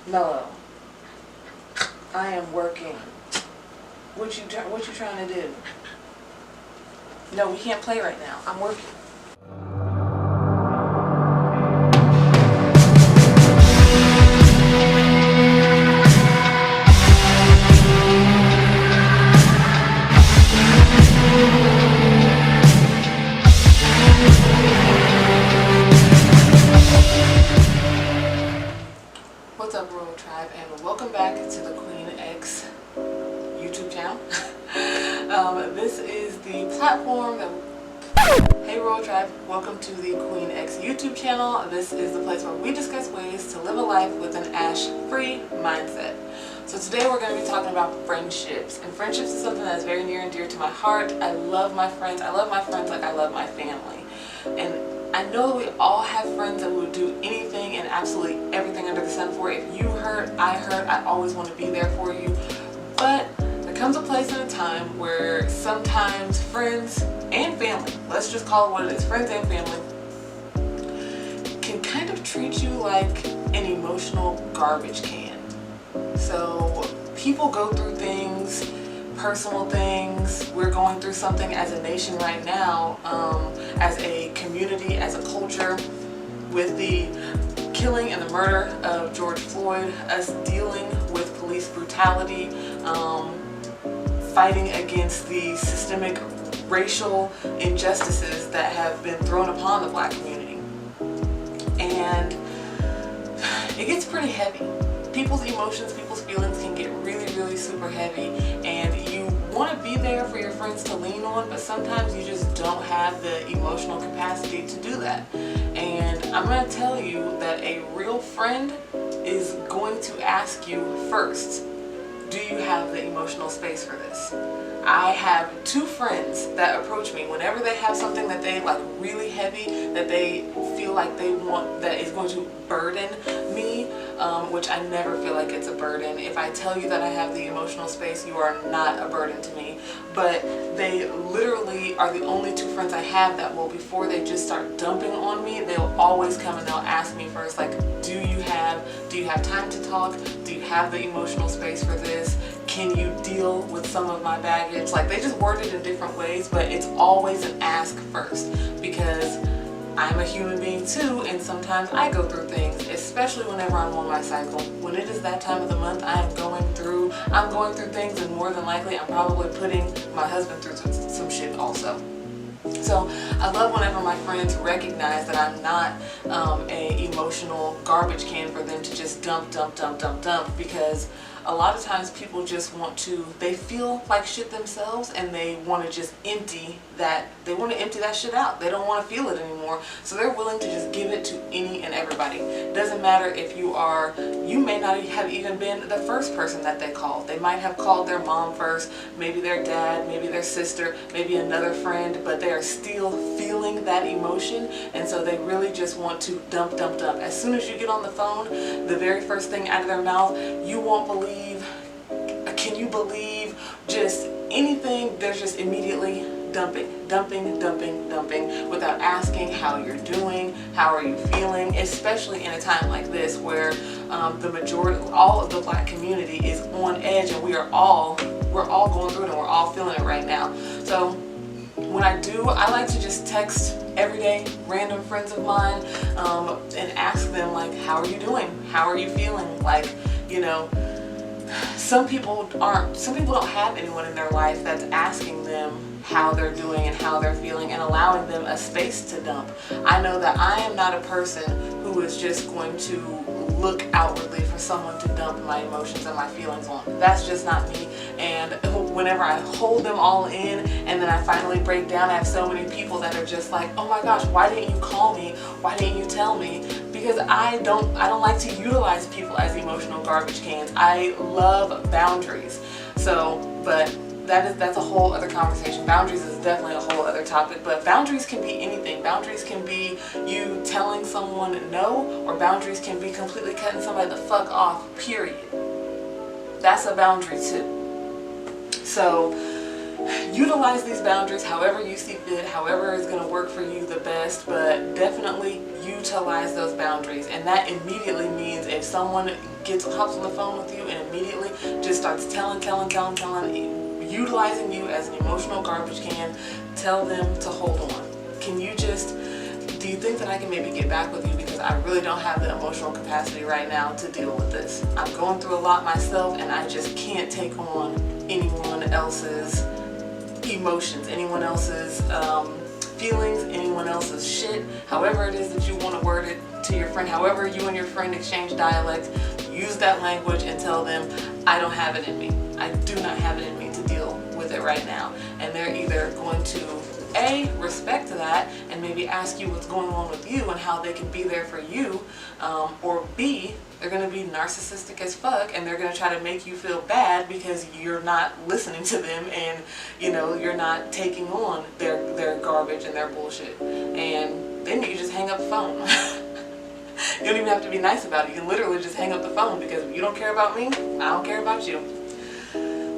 Mellow, I am working. What you trying to do? No, we can't play right now. I'm working. What's up, Royal Tribe, and welcome back to the Queen X YouTube channel. This is the platform that... Hey Royal Tribe, welcome to the Queen X YouTube channel. This is the place where we discuss ways to live a life with an ash-free mindset. So today we're going to be talking about friendships, and friendships is something that's very near and dear to my heart. I love my friends. I love my friends like I love my family. And I know that we all have friends that would do anything and absolutely everything under the sun for. If you hurt, I always want to be there for you. But there comes a place and a time where sometimes friends and family, let's just call it what it is, friends and family, can kind of treat you like an emotional garbage can. So people go through things, personal things. We're going through something as a nation right now, as a community, as a culture, with the killing and the murder of George Floyd, us dealing with police brutality, fighting against the systemic racial injustices that have been thrown upon the black community. And it gets pretty heavy. People's emotions, people's feelings can get really, really super heavy, and you want to be there for your friends to lean on, but sometimes you just don't have the emotional capacity to do that. And I'm going to tell you that a real friend is going to ask you first, do you have the emotional space for this? I have two friends that approach me whenever they have something that they like really heavy, that they feel like they want, that is going to burden me, which I never feel like it's a burden. If I tell you that I have the emotional space, you are not a burden to me. But they literally are the only two friends I have that will, before they just start dumping on me, they'll always come and they'll ask me first, like, do you have time to talk? Do you have the emotional space for this? Can you deal with some of my baggage? Like, they just word it in different ways, but it's always an ask first, because I'm a human being too, and sometimes I go through things, especially whenever I'm on my cycle. When it is that time of the month, I'm going through things, and more than likely I'm probably putting my husband through some shit also. So I love whenever my friends recognize that I'm not a emotional garbage can for them to just dump, because a lot of times people just want to, they feel like shit themselves, and they want to just empty that shit out. They don't want to feel it anymore, so they're willing to just give it to any and everybody. Doesn't matter if you may not have even been the first person that they called. They might have called their mom first, maybe their dad, maybe their sister, maybe another friend, but they are still feeling that emotion, and so they really just want to dump. As soon as you get on the phone, the very first thing out of their mouth, you won't believe, can you believe, just anything, they're just immediately dumping without asking how you're doing, how are you feeling, especially in a time like this where the majority, all of the black community is on edge, and we're all going through it, and we're all feeling it right now. So when I do, I like to just text everyday random friends of mine and ask them, like, how are you doing? How are you feeling? Like, you know, some people don't have anyone in their life that's asking them how they're doing and how they're feeling and allowing them a space to dump. I know that I am not a person who is just going to look outwardly for someone to dump my emotions and my feelings on. That's just not me. And whenever I hold them all in and then I finally break down, I have so many people that are just like, oh my gosh, why didn't you call me? Why didn't you tell me? Because I don't like to utilize people as emotional garbage cans. I love boundaries. So, but that's a whole other conversation. Boundaries is definitely a whole other topic, but boundaries can be anything. Boundaries can be you telling someone no, or boundaries can be completely cutting somebody the fuck off, period. That's a boundary too. So utilize these boundaries however you see fit, however is going to work for you the best, but definitely utilize those boundaries. And that immediately means if someone hops on the phone with you and immediately just starts telling, utilizing you as an emotional garbage can, tell them to hold on. Do you think that I can maybe get back with you, because I really don't have the emotional capacity right now to deal with this. I'm going through a lot myself, and I just can't take on anyone else's emotions, anyone else's feelings, anyone else's shit, however it is that you want to word it to your friend, however you and your friend exchange dialect, use that language and tell them, I don't have it in me. I do not have it in me to deal with it right now. And they're either going to A, respect that and maybe ask you what's going on with you and how they can be there for you, or B, they're going to be narcissistic as fuck and they're going to try to make you feel bad because you're not listening to them and you're not taking on their garbage and their bullshit. And then you just hang up the phone. You don't even have to be nice about it. You can literally just hang up the phone, because if you don't care about me, I don't care about you.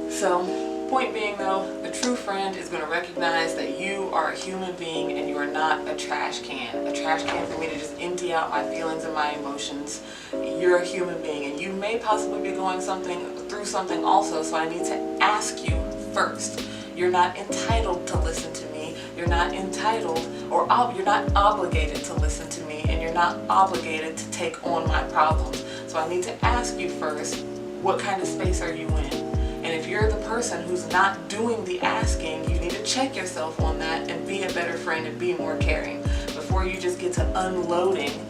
So, point being though, a true friend is going to recognize that you are a human being and you are not a trash can. A trash can for me to just empty out my feelings and my emotions. You're a human being and you may possibly be going through something also, so I need to ask you first. You're not entitled to listen to me. You're not entitled or you're not obligated to listen to me, and you're not obligated to take on my problems. So I need to ask you first, what kind of space are you in? And if you're the person who's not doing the asking, you need to check yourself on that and be a better friend and be more caring. Before you just get to unloading,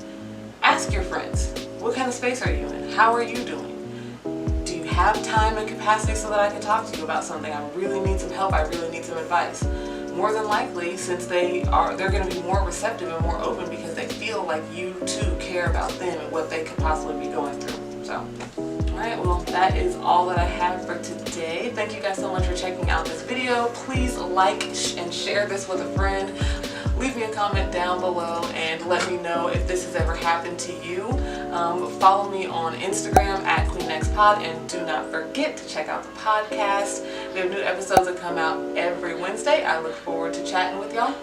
ask your friends, what kind of space are you in? How are you doing? Do you have time and capacity so that I can talk to you about something? I really need some help. I really need some advice. More than likely, since they're going to be more receptive and more open because they feel like you too care about them and what they could possibly be going through. So, alright, well, that is all that I have for today. Thank you guys so much for checking out this video. Please like and share this with a friend. Leave me a comment down below and let me know if this has ever happened to you. Follow me on Instagram at QueenXPod, and do not forget to check out the podcast. We have new episodes that come out every Wednesday. I look forward to chatting with y'all.